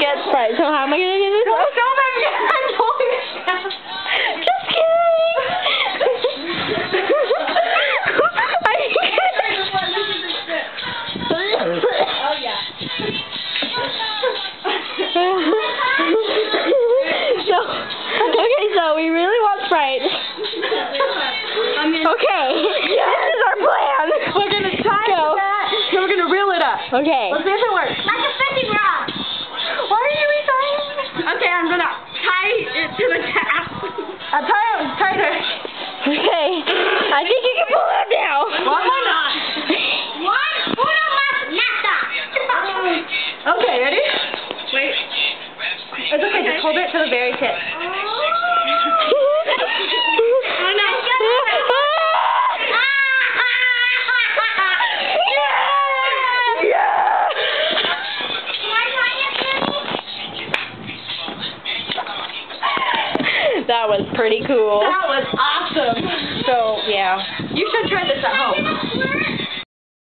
get Sprite, so how am I gonna do this? Don't show them yet. I'm holding it down. Just kidding! Oh, yeah. Okay, so we really want Sprite. Okay, this is our plan. We're going to tie it to that, and we're going to reel it up. Okay. Let's see if it works. Like a fishing rod. Why are you retying? Okay, I'm going to tie it to the tap. Tie it. Okay, I think you can pull that now. Why not? Uno más nada. Okay, ready? Wait. It's okay, just hold it to the very tip. That was pretty cool. That was awesome. So, yeah. You should try this at home.